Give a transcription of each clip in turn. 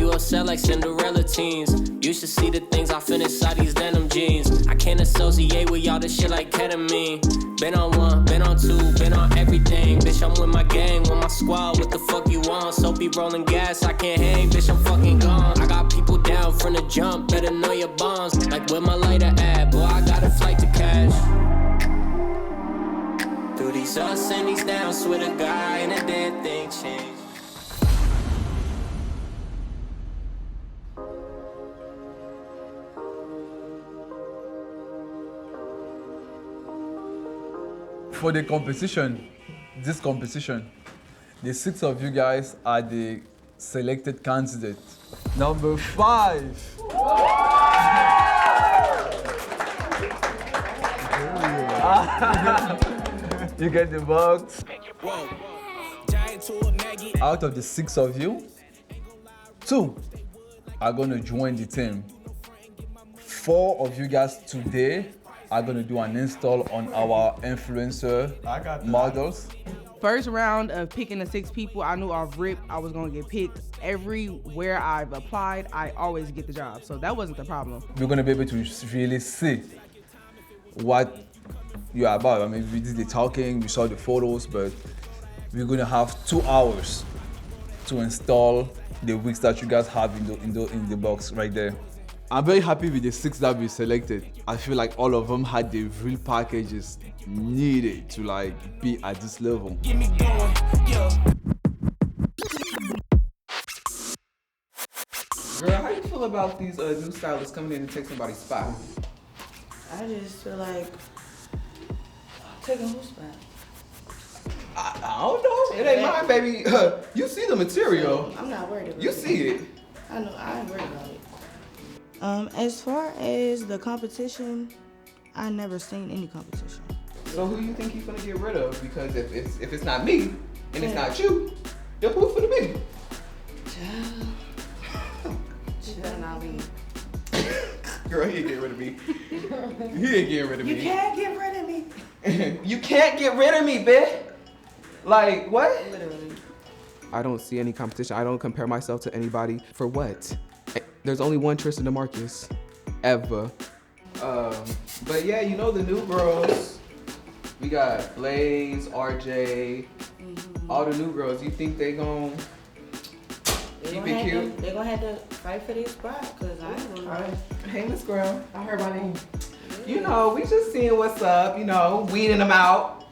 you upset like Cinderella teens. You should see the things I fit inside these denim jeans. I can't associate with y'all this shit like ketamine. Been on one, been on two, been on everything. Bitch, I'm with my gang, with my squad, what the fuck you want? So be rolling gas, I can't hang, bitch, I'm fucking gone. I got people down from the jump, better know your bonds. Like where my lighter at, boy, I got a flight to cash. Through these ups and these downs, swear to God, ain't a damn thing changed. For the competition, this competition, the 6 of you guys are the selected candidate. Number 5. You get the box. Out of the 6 of you, 2 are gonna join the team. 4 of you guys today are gonna do an install on our influencer models. First round of picking the 6 people, I knew off rip I was gonna get picked. Everywhere I've applied, I always get the job, so that wasn't the problem. We're gonna be able to really see what you're about. I mean, we did the talking, we saw the photos, but we're gonna have 2 hours to install the wigs that you guys have in the box right there. I'm very happy with the 6 that we selected. I feel like all of them had the real packages needed to like be at this level. Get me going, yeah. Girl, how you feel about these new stylists coming in and take somebody's spot? I just feel like taking whose spot? I don't know. It ain't mine, baby. You see the material. I'm not worried about it. You see it. I know, I ain't worried about it. As far as the competition, I never seen any competition. So who you think he's gonna get rid of? Because if it's not me and it's not you, then who's gonna be? She better not leave. Girl, he ain't getting rid of me. He ain't getting rid of me. You can't get rid of me. You can't get rid of me, bitch. Like what? Literally. I don't see any competition. I don't compare myself to anybody. For what? There's only one Tristan DeMarcus, ever. But yeah, you know the new girls. We got Blaze, RJ, all the new girls. You think they gon' keep it cute? They gonna have to fight for this spot, cause I ain't gonna lie. Hey, Miss Girl. I heard my name. You know, we just seeing what's up. You know, weeding them out,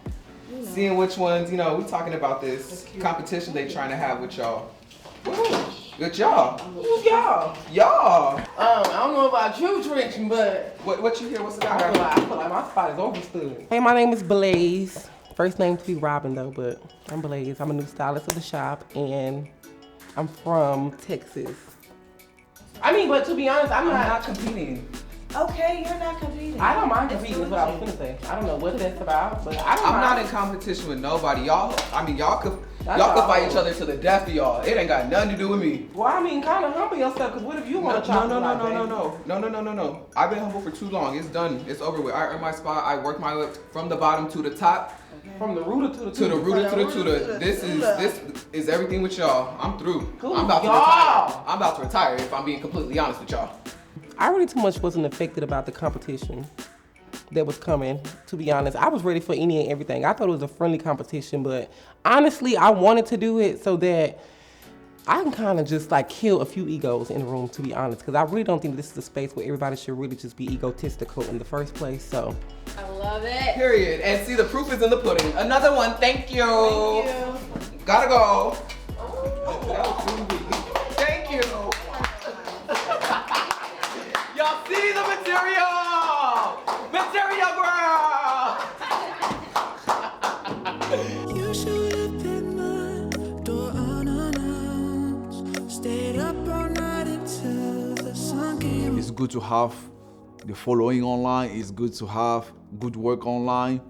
seeing which ones. You know, we talking about this competition they trying to have with y'all. Good y'all. Who's y'all? Y'all. I don't know about you, Tristan, but What you hear? What's the I feel like my spot is overstood. Hey, my name is Blaze. First name to be Robin though, but I'm Blaze. I'm a new stylist of the shop, and I'm from Texas. I mean, but to be honest, I'm not competing. Okay, you're not competing. I don't mind competing, is what I was gonna say. I don't know what that's about, but I'm not in competition with nobody. Y'all could fight each other to the death of y'all. It ain't got nothing to do with me. Well, I mean, kind of humble yourself, because what if you want to try No. I've been humble for too long. It's done. It's over with. I earned my spot. I worked my way from the bottom to the top. From the rooter to the to the rooter to the tutor. This is everything with y'all. I'm through. Cool. I'm about to retire. I'm about to retire if I'm being completely honest with y'all. I really too much wasn't affected about the competition that was coming, to be honest. I was ready for any and everything. I thought it was a friendly competition, but honestly, I wanted to do it so that I can kind of just like kill a few egos in the room, to be honest, because I really don't think this is a space where everybody should really just be egotistical in the first place, so. I love it. Period. And see, the proof is in the pudding. Another one, thank you. Thank you. Gotta go. Oh. Thank you. Y'all see the material? Material girl! You showed up at my door unannounced. Stayed up all night until the sun came. It's good to have the following online. It's good to have good work online.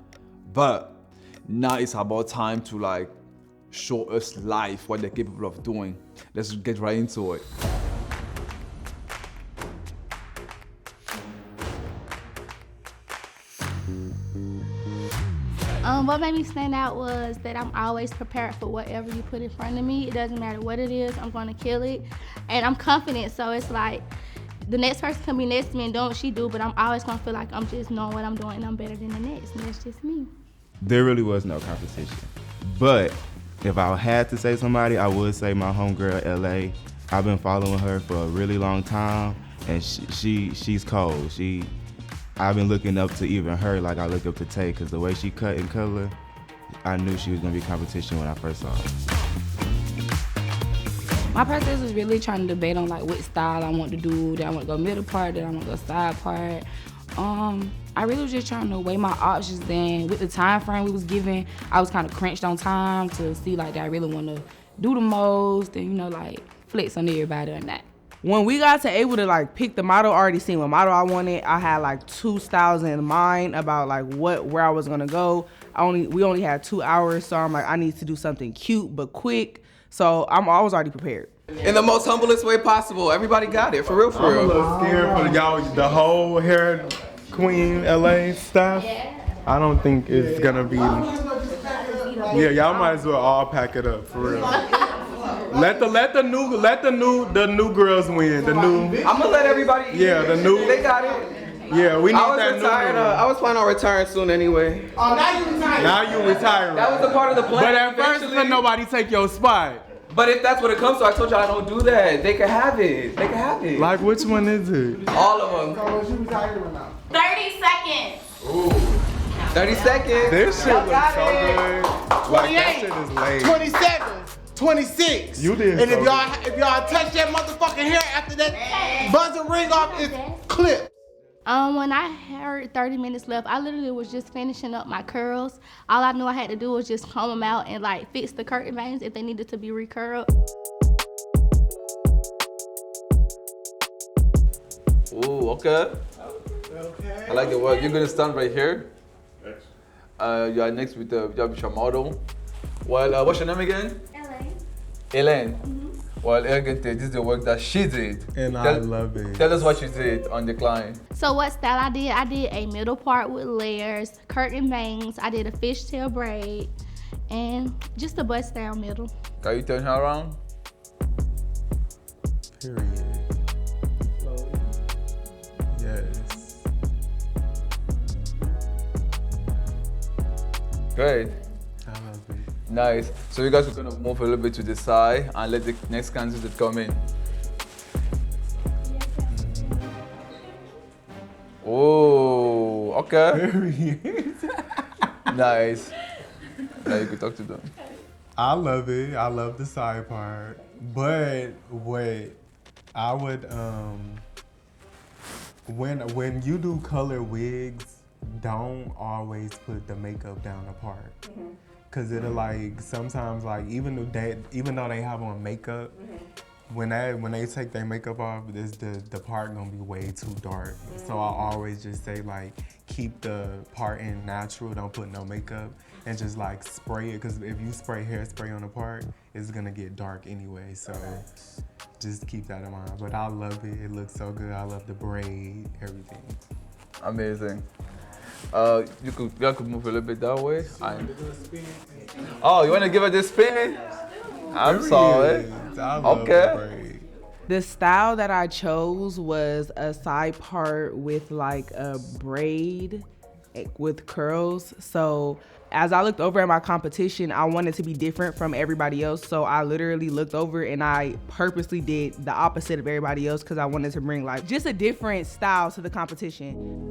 But now it's about time to like show us live what they're capable of doing. Let's get right into it. What made me stand out was that I'm always prepared for whatever you put in front of me. It doesn't matter what it is, I'm gonna kill it. And I'm confident, so it's like, the next person can be next to me and do what she do, but I'm always gonna feel like I'm just knowing what I'm doing and I'm better than the next, and that's just me. There really was no competition. But if I had to say somebody, I would say my homegirl, LA. I've been following her for a really long time, and she's cold. I've been looking up to even her like I look up to Tay, because the way she cut and color, I knew she was gonna be competition when I first saw her. My process was really trying to debate on like what style I want to do. Did I want to go middle part? Did I want to go side part? I really was just trying to weigh my options. Then with the time frame we was given, I was kind of crunched on time to see like, did I really want to do the most and, you know, like flex on everybody or not. When we got to able to like pick the model, already seen what model I wanted. I had like 2 styles in mind about like where I was gonna go. We only had 2 hours, so I'm like, I need to do something cute but quick. So I was already prepared. In the most humblest way possible. Everybody got it, for real, for real. I'm a little scared for y'all, the whole HairQueen LA stuff. I don't think it's gonna be. Yeah, y'all might as well all pack it up, for real. Let the new girls win. The new. I'm gonna let everybody. Yeah, the new. They got it. Yeah, we need that retired, new. I was planning on retiring soon anyway. Oh, now you retiring. Now you retiring. That was a part of the plan. But at first, let nobody take your spot. But if that's what it comes to, I told y'all I don't do that. They can have it. They can have it. Like, which one is it? All of them. So, is you retired or not? 30 seconds. Ooh. 30 seconds. This shit looks so good. 28, Like, that shit is late. 27, 26. You did. And so if y'all touch that motherfucking hair after that buzzer ring off, it's clipped. When I heard 30 minutes left, I literally was just finishing up my curls. All I knew I had to do was just comb them out and like fix the curtain bangs if they needed to be recurled. Ooh, okay. I like the work. You're gonna stand right here. You are next with your model. Well, what's your name again? Elaine. Well, again, this is the work that she did. And I love it. Tell us what you did on the client. So what style I did a middle part with layers, curtain bangs, I did a fishtail braid, and just a bust down middle. Can you turn her around? Period. Yes. Great. I love it. Nice. So you guys are gonna move a little bit to the side and let the next candidate come in. Oh, okay. Nice. Now you can talk to them. I love it. I love the side part. But wait, I would when you do color wigs, don't always put the makeup down apart. Cause it'll like sometimes like even though they have on makeup, when they take their makeup off, the part gonna be way too dark. So I always just say like keep the part in natural, don't put no makeup, and just like spray it. Cause if you spray hairspray on the part, it's gonna get dark anyway. So just keep that in mind. But I love it. It looks so good. I love the braid, everything. Amazing. You could move a little bit that way. Oh, you want to give her this spin? I'm sorry. Okay. The style that I chose was a side part with like a braid with curls. So as I looked over at my competition, I wanted to be different from everybody else. So I literally looked over and I purposely did the opposite of everybody else because I wanted to bring like just a different style to the competition.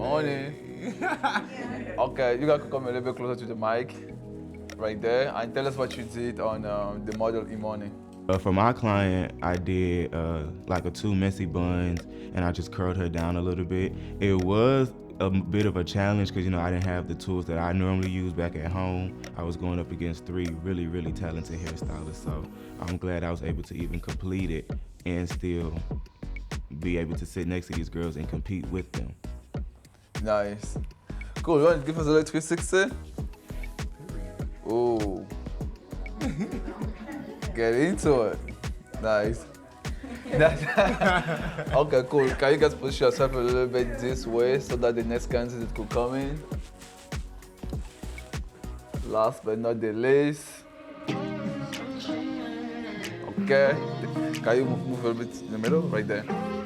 Morning. Okay, you gotta come a little bit closer to the mic, right there, and tell us what you did on the model Imoni. For my client, I did like a 2 messy buns, and I just curled her down a little bit. It was a bit of a challenge because, you know, I didn't have the tools that I normally use back at home. I was going up against 3 really, really talented hairstylists, so I'm glad I was able to even complete it and still be able to sit next to these girls and compete with them. Nice. Cool, you want to give us a little 360? Ooh. Get into it. Nice. Okay, cool. Can you guys push yourself a little bit this way so that the next candidate could come in? Last but not the least. Okay. Can you move a little bit in the middle? Right there.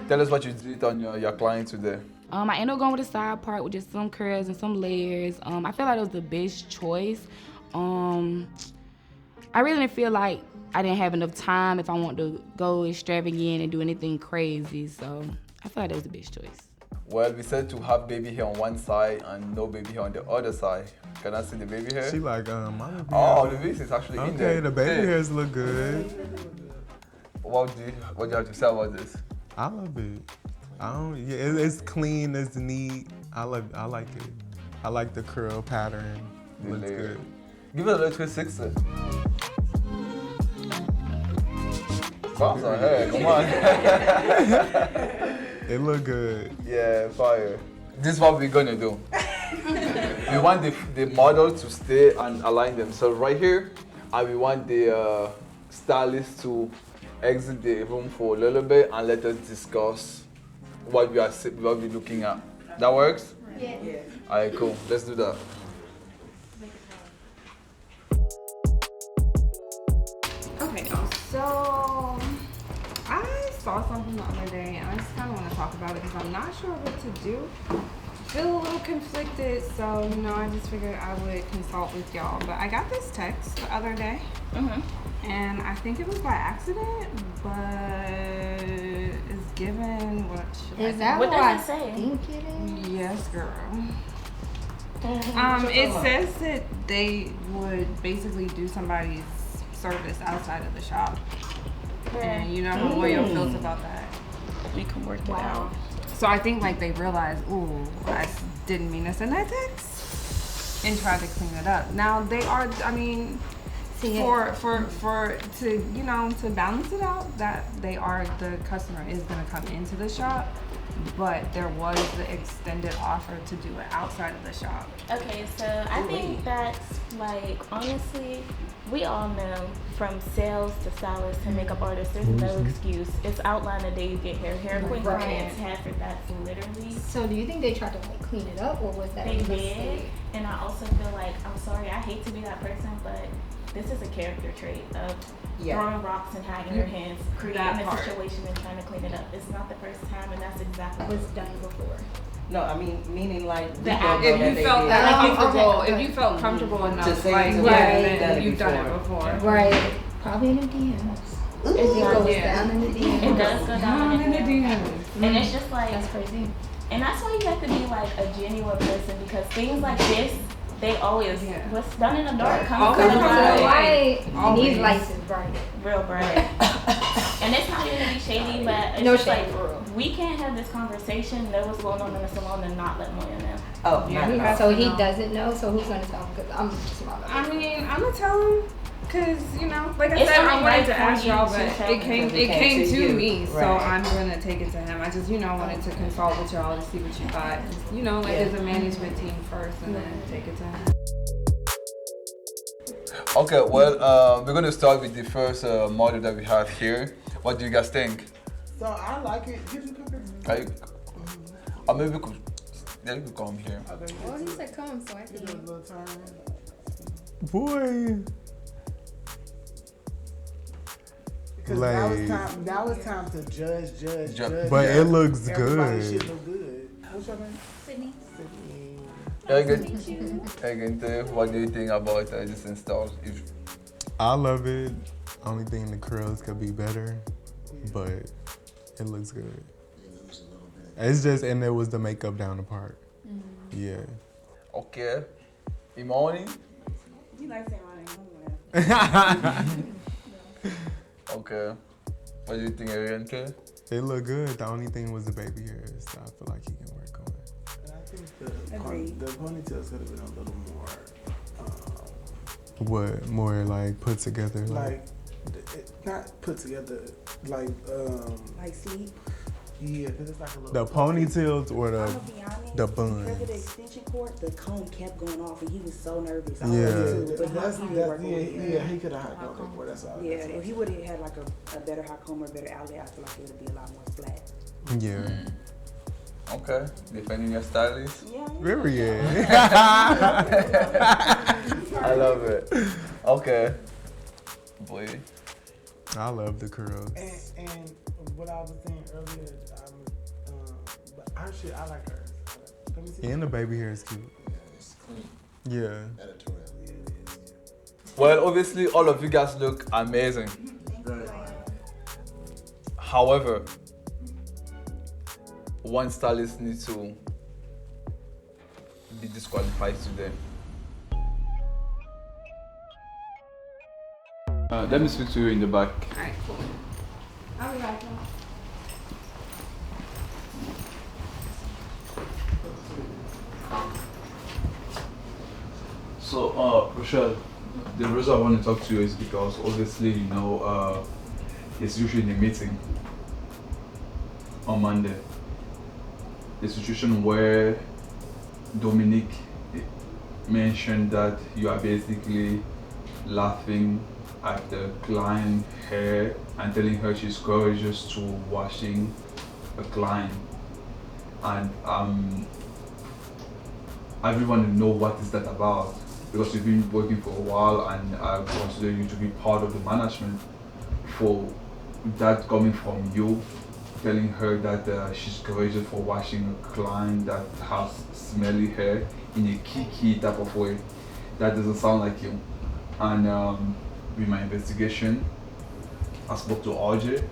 Tell us what you did on your client today. I ended up going with a side part with just some curls and some layers. I feel like it was the best choice. I really didn't feel like I didn't have enough time if I wanted to go extravagant and do anything crazy. So I feel like that was the best choice. Well, we said to have baby hair on one side and no baby hair on the other side. Can I see the baby hair? She like, my the baby is actually in there. Okay, the baby hairs look good. What do you have to say about this? I love it. It's clean, it's neat. I like it. I like the curl pattern. It looks good. Give it a little 360. Bounce on her, come on. It look good. Yeah, fire. This is what we're gonna do. We want the model to stay and align themselves right here, and we want the stylist to exit the room for a little bit and let us discuss what we're looking at. That works? Yeah. Alright, cool. Let's do that. Okay, y'all. So I saw something the other day, and I just kind of want to talk about it because I'm not sure what to do. Feel a little conflicted, so I just figured I would consult with y'all. But I got this text the other day, and I think it was by accident, but it's given what should Is I that say? what I think it is? Yes, girl. It says that they would basically do somebody's service outside of the shop. And you know how Moyo feels about that. We can work it out. So I think like they realized, ooh, I didn't mean to send that text, and tried to clean it up. Now they are, I mean, to balance it out, that the customer is gonna come into the shop, but there was the extended offer to do it outside of the shop. Okay, so I think that's like, honestly, we all know from sales to stylists to makeup artists, there's no excuse. It's outline the day you get here. HairQueen clients have it, that's literally. So do you think they tried to like clean it up, or was that They a did, mistake? and I also feel like, I'm sorry, I hate to be that person, but this is a character trait of throwing rocks and hiding your hands, creating a situation and trying to clean it up. It's not the first time, and that's exactly what's done before. No, I mean, meaning like if you felt comfortable enough, to say like you've done it before. Right. Probably in the DMs. It goes down in the DMs. It does go down in the DMs. And it's just like, that's crazy. And that's why you have to be like a genuine person, because things like this, they always, what's done in the dark comes to the light. And these lights is bright. Real bright. And it's not even to be shady, but it's No just shade like, for real. we can't have this conversation, know what's going on in the salon, and not let Moya know. Oh, yeah. So he doesn't know, so who's gonna tell him? Because I'm just I mean, I'm gonna tell him, cause like I It's said, I only wanted right to for ask you y'all, to but tell it came to me, so I'm gonna take it to him. I just wanted to consult with y'all to see what you thought. As a management team first, and then take it to him. Okay, well, we're gonna start with the first model that we have here. What do you guys think? So I like it. Did you cook it? Maybe we could. Then you could come here. Oh, he said come, so I can do a little time. Boy. Because now it's time to judge. But it looks Everybody good. should look good. What's your name? Sydney. Again, what do you think about this install? I love it. Only thing, the curls could be better, but it looks good. It's just, and there was the makeup down the part. Yeah. Okay. Imani? You like saying my name. Okay. What do you think, Ariente? It looked good. The only thing was the baby hairs, so I feel like he can work on it. I think the ponytails could have been a little more. What, more like put together? Not put together, like sleek. Yeah, because it's like a little. The ponytails or I'm gonna be honest, the because of the buns? extension cord, the comb kept going off and he was so nervous. I Yeah. wanted to, but He could have hot comb before. That's all. Yeah, if he would have had like a better hot comb or a better outlet, I feel like it would be a lot more flat. Yeah. Okay, defending your stylist. Yeah. Period. I love it. Okay. Boy. I love the curls. And what I was saying earlier, but her shit, I like hers. Let me see. And the baby hair is cute. It's clean. Yeah. Editorial. Well, obviously, all of you guys look amazing. However, one stylist needs to be disqualified today. Let me speak to you in the back. Alright, cool. I'll be back now. So, Rochelle, the reason I want to talk to you is because obviously, you know, it's usually in a meeting on Monday. The situation where Dominique mentioned that you are basically laughing at the client hair and telling her she's courageous to washing a client. And I really want to know what is that about, because you've been working for a while and I consider you to be part of the management. For that coming from you, telling her that she's courageous for washing a client that has smelly hair in a kiki type of way, that doesn't sound like you. And with my investigation, I spoke to RJ,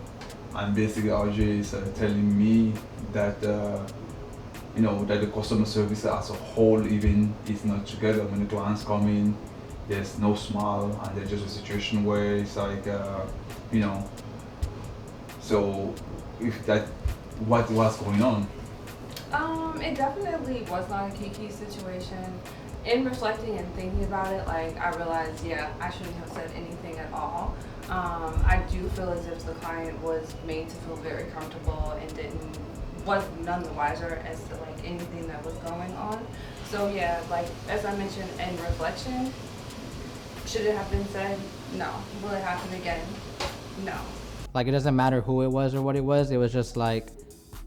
and basically RJ is telling me that you know, that the customer service as a whole even is not together. When the clients come in, there's no smile, and there's just a situation where it's like, you know, so if that, what's going on? It definitely was not a kiki situation. In reflecting and thinking about it, like, I realized, yeah, I shouldn't have said anything at all. I do feel as if the client was made to feel very comfortable and was none the wiser as to like anything that was going on. So yeah, like as I mentioned in reflection, should it have been said? No. Will it happen again? No. Like, it doesn't matter who it was or what it was just like,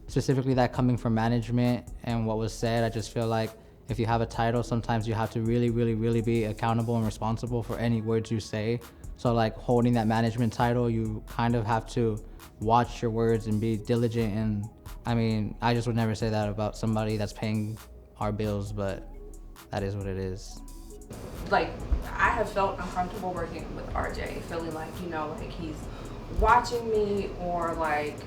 specifically that coming from management and what was said, I just feel like if you have a title, sometimes you have to really be accountable and responsible for any words you say. So like holding that management title, you kind of have to watch your words and be diligent. And I mean, I just would never say that about somebody that's paying our bills, but that is what it is. Like, I have felt uncomfortable working with RJ, feeling like, you know, like he's watching me or like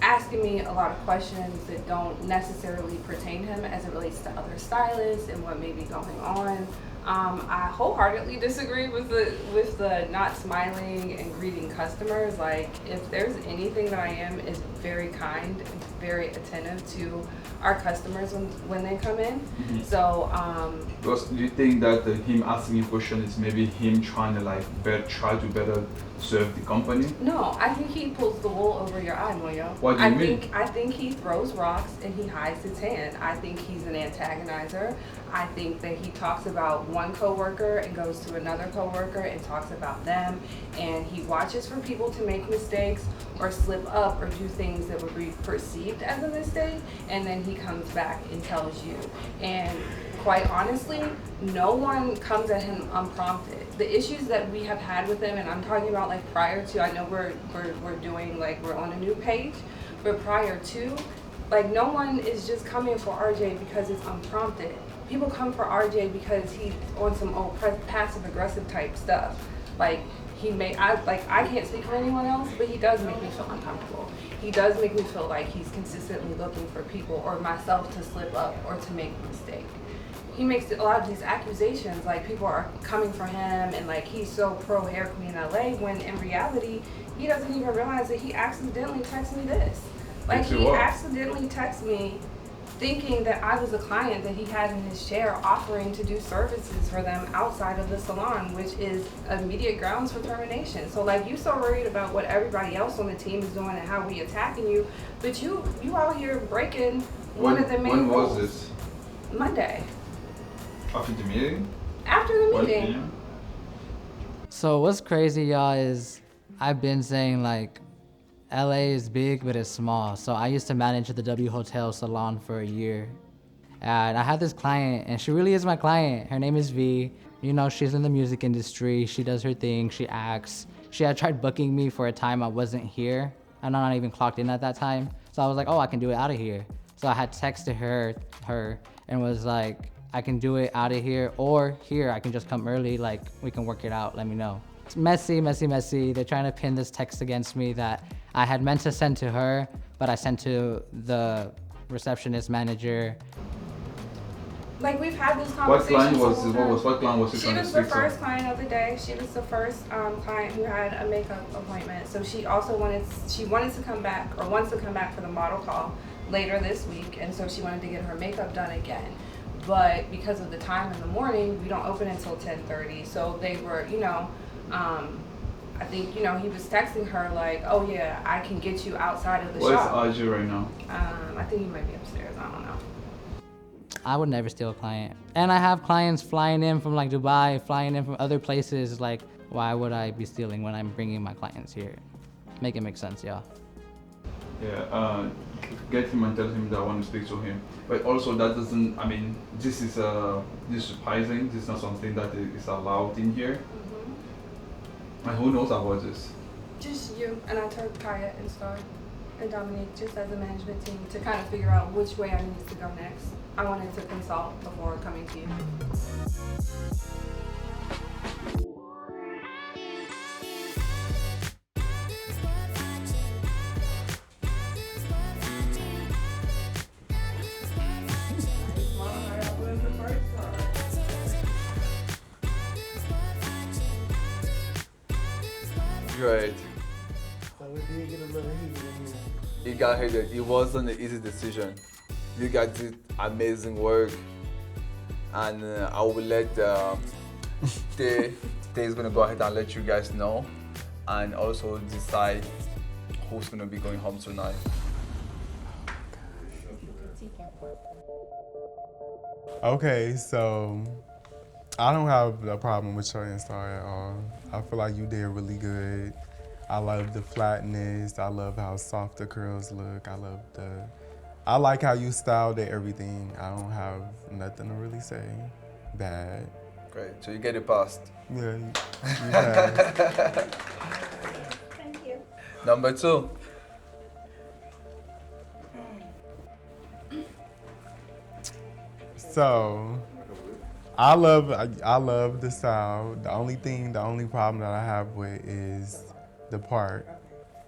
asking me a lot of questions that don't necessarily pertain to him as it relates to other stylists and what may be going on. I wholeheartedly disagree with the not smiling and greeting customers. Like, if there's anything that I am, is very kind and very attentive to our customers when they come in. Mm-hmm. So, Because do you think that him asking you questions is maybe him trying to like try to better serve the company? no, I think he pulls the wool over your eye, Moyo. What do you mean? I think he throws rocks and he hides his hand. I think he's an antagonizer. I think that he talks about one coworker and goes to another coworker and talks about them, and he watches for people to make mistakes or slip up or do things that would be perceived as a mistake, and then he comes back and tells you. And quite honestly, no one comes at him unprompted. The issues that we have had with him, and I'm talking about like prior to, I know we're doing like, we're on a new page, but prior to, like, no one is just coming for RJ because it's unprompted. People come for RJ because he's on some old passive aggressive type stuff. Like, I can't speak for anyone else, but he does make me feel uncomfortable. He does make me feel like he's consistently looking for people or myself to slip up or to make a mistake. He makes a lot of these accusations, like people are coming for him and like he's so pro HairQueen LA, when in reality, he doesn't even realize that he accidentally texted me this. Like, he accidentally texted me thinking that I was a client that he had in his chair offering to do services for them outside of the salon, which is immediate grounds for termination. So like, you so worried about what everybody else on the team is doing and how we attacking you, but you out here breaking one of the main rules. When was this? Monday. After the meeting? After the 1 meeting. p.m.? So what's crazy, y'all, is I've been saying like LA is big, but it's small. So I used to manage the W Hotel salon for a year. And I had this client, and she really is my client. Her name is V. You know, she's in the music industry. She does her thing. She acts. She had tried booking me for a time I wasn't here. I'm not even clocked in at that time. So I was like, oh, I can do it out of here. So I had texted her and was like, I can do it out of here, or here, I can just come early. Like, we can work it out. Let me know. It's messy, messy, messy. They're trying to pin this text against me that I had meant to send to her, but I sent to the receptionist manager. Like, we've had this What conversation. what client was it? She was the first client of the day. She was the first client who had a makeup appointment. So she also wanted to come back, or wants to come back for the model call later this week. And so she wanted to get her makeup done again. But because of the time in the morning, we don't open until 10:30. So they were, I think, he was texting her like, oh yeah, I can get you outside of the shop. Where's RJ right now? I think he might be upstairs. I don't know. I would never steal a client. And I have clients flying in from like Dubai, flying in from other places. Like, why would I be stealing when I'm bringing my clients here? Make it make sense, y'all. Yeah, get him and tell him that I want to speak to him. But also that doesn't, this is surprising. This is not something that is allowed in here. And who knows about this? Just you, and I told Kaya and Star and Dominique, just as a management team, to kind of figure out which way I needed to go next. I wanted to consult before coming to you. Right. So we did get a little heated in here. It got heated. It wasn't an easy decision. You guys did amazing work, and I will let Tay is gonna go ahead and let you guys know, and also decide who's gonna be going home tonight. Okay, so I don't have a problem with your install at all. I feel like you did really good. I love the flatness. I love how soft the curls look. I like how you styled it, everything. I don't have nothing to really say bad. Great, so you get it passed. Yeah, you passed. Thank you. Number 2. So, I love the style. The only problem that I have with is the part,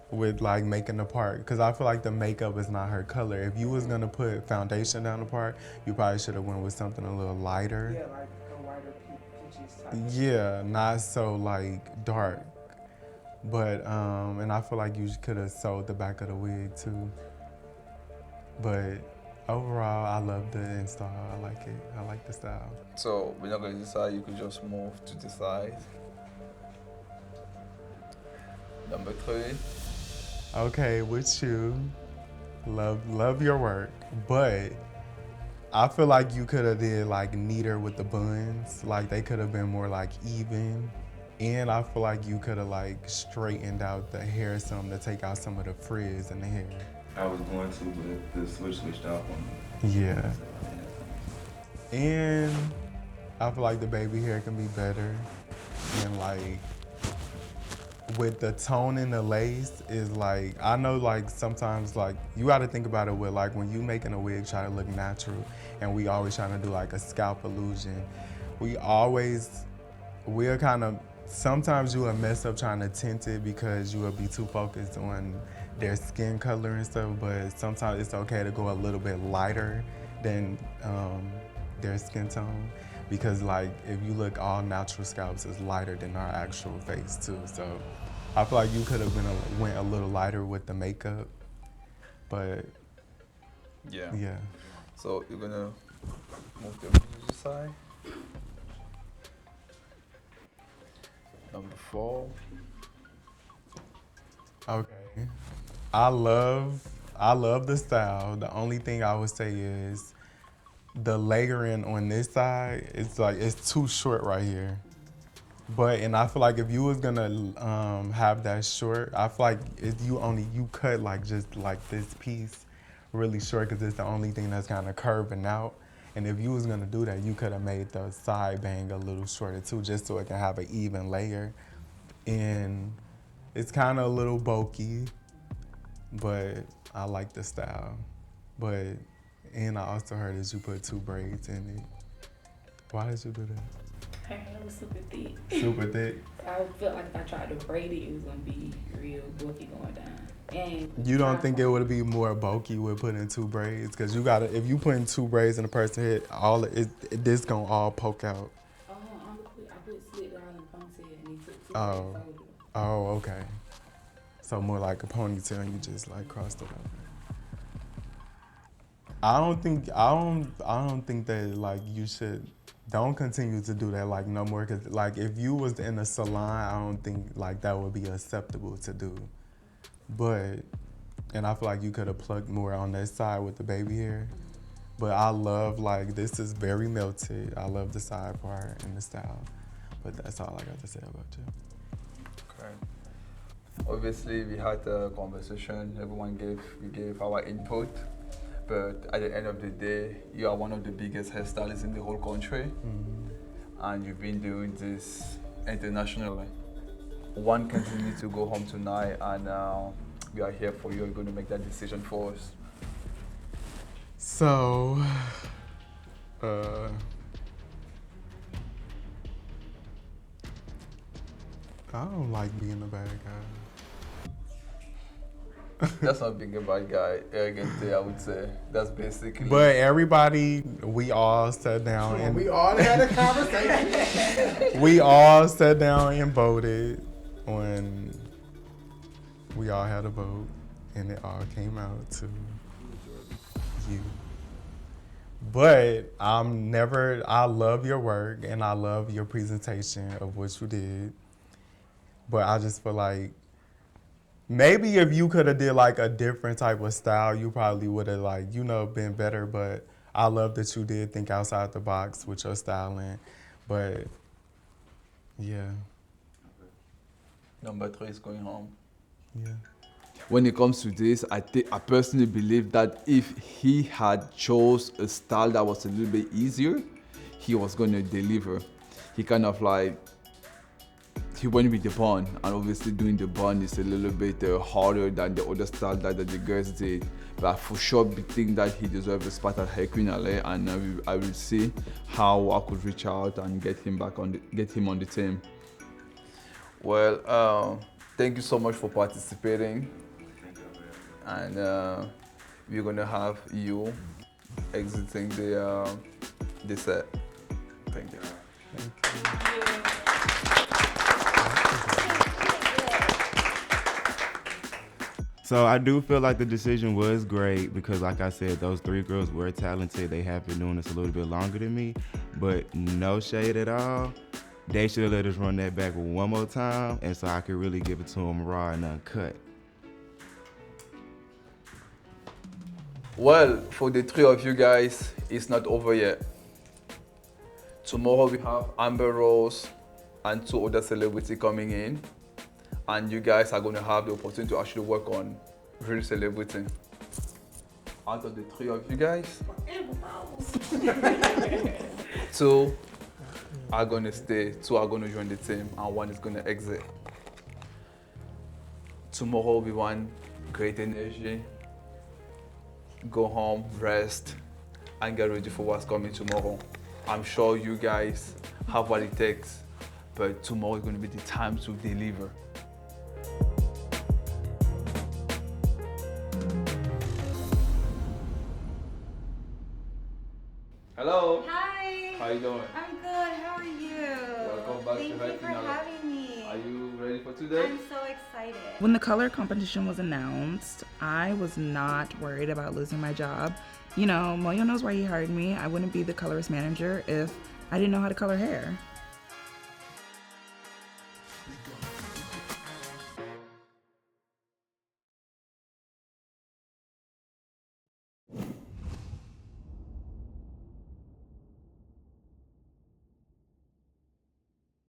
with like making the part, because I feel like the makeup is not her color. If you was gonna put foundation down the part, you probably should have went with something a little lighter. Yeah, like a whiter peaches type. Yeah, not so like dark. But and I feel like you could have sewed the back of the wig too. But overall, I love the install. I like it. I like the style. So we're not going to decide. You could just move to the side. Number 3. Okay, with you, love your work, but I feel like you could have did like neater with the buns. Like they could have been more like even. And I feel like you could have like straightened out the hair some to take out some of the frizz in the hair. I was going to, but the switched off on me. Yeah. And I feel like the baby hair can be better. And like with the tone in the lace is like, I know like sometimes like you gotta think about it with like when you making a wig try to look natural, and we always trying to do like a scalp illusion. We're kind of, sometimes you will mess up trying to tint it because you will be too focused on their skin color and stuff, but sometimes it's okay to go a little bit lighter than their skin tone, because like if you look, all natural scalps is lighter than our actual face too. So I feel like you could have went a little lighter with the makeup, but yeah. So you're gonna move them to the side. Number 4. Okay. I love the style. The only thing I would say is the layering on this side, it's too short right here. And I feel like if you was gonna have that short, I feel like if you cut like just like this piece really short because it's the only thing that's kind of curving out. And if you was gonna do that, you could have made the side bang a little shorter too, just so it can have an even layer. And it's kind of a little bulky, but I like the style. And I also heard that you put 2 braids in it. Why did you do that? Her hair was super thick. Super thick? I felt like if I tried to braid it, it was gonna be real bulky going down. And You don't think it would be more bulky with putting 2 braids? Because if you putting 2 braids in a person's head, this gonna all poke out. I put slit down in the ponytail and he took 2 braids. Oh, okay. So more like a ponytail and you just like crossed it over. I don't think that like you should. Don't continue to do that like no more, cause like if you was in a salon, I don't think like that would be acceptable to do. And I feel like you could have plucked more on that side with the baby hair. But I love like this is very melted. I love the side part and the style. But that's all I got to say about you. Okay. Obviously, we had a conversation. We gave our input. But at the end of the day, you are one of the biggest hairstylists in the whole country. And you've been doing this internationally. One continue to go home tonight, and we are here for you. You're going to make that decision for us. So, I don't like being a bad guy. That's not being a bad guy, arrogant, I would say. That's basically. But everybody, we all sat down and we all had a conversation. we all sat down and voted when we all had a vote, and it all came out to you. But I love your work and I love your presentation of what you did. But I just feel like maybe if you could have did like a different type of style, you probably would have like, been better. But I love that you did think outside the box with your styling. But yeah. Number 3 is going home. Yeah. When it comes to this, I personally believe that if he had chose a style that was a little bit easier, he was going to deliver. He kind of like, he went with the bun, and obviously doing the bun is a little bit harder than the other style that the girls did. But for sure, we think that he deserves a spot at HairQueen LA, and I will see how I could reach out and get him on the team. Well, thank you so much for participating, and we're gonna have you exiting the set. Thank you. So I do feel like the decision was great because, like I said, those 3 girls were talented. They have been doing this a little bit longer than me, but no shade at all. They should have let us run that back one more time, and so I could really give it to them raw and uncut. Well, for the 3 of you guys, it's not over yet. Tomorrow we have Amber Rose and 2 other celebrities coming in. And you guys are going to have the opportunity to actually work on real celebrity. Out of the 3 of you guys, 2 are going to stay, 2 are going to join the team, and 1 is going to exit. Tomorrow we want great energy. Go home, rest, and get ready for what's coming tomorrow. I'm sure you guys have what it takes, but tomorrow is going to be the time to deliver. Hello. Hi. How you doing? I'm good. How are you? Welcome back Thank to you for HairQueen. having me. Are you ready for today? I'm so excited. When the color competition was announced, I was not worried about losing my job. You know, Moyo knows why he hired me. I wouldn't be the colorist manager if I didn't know how to color hair.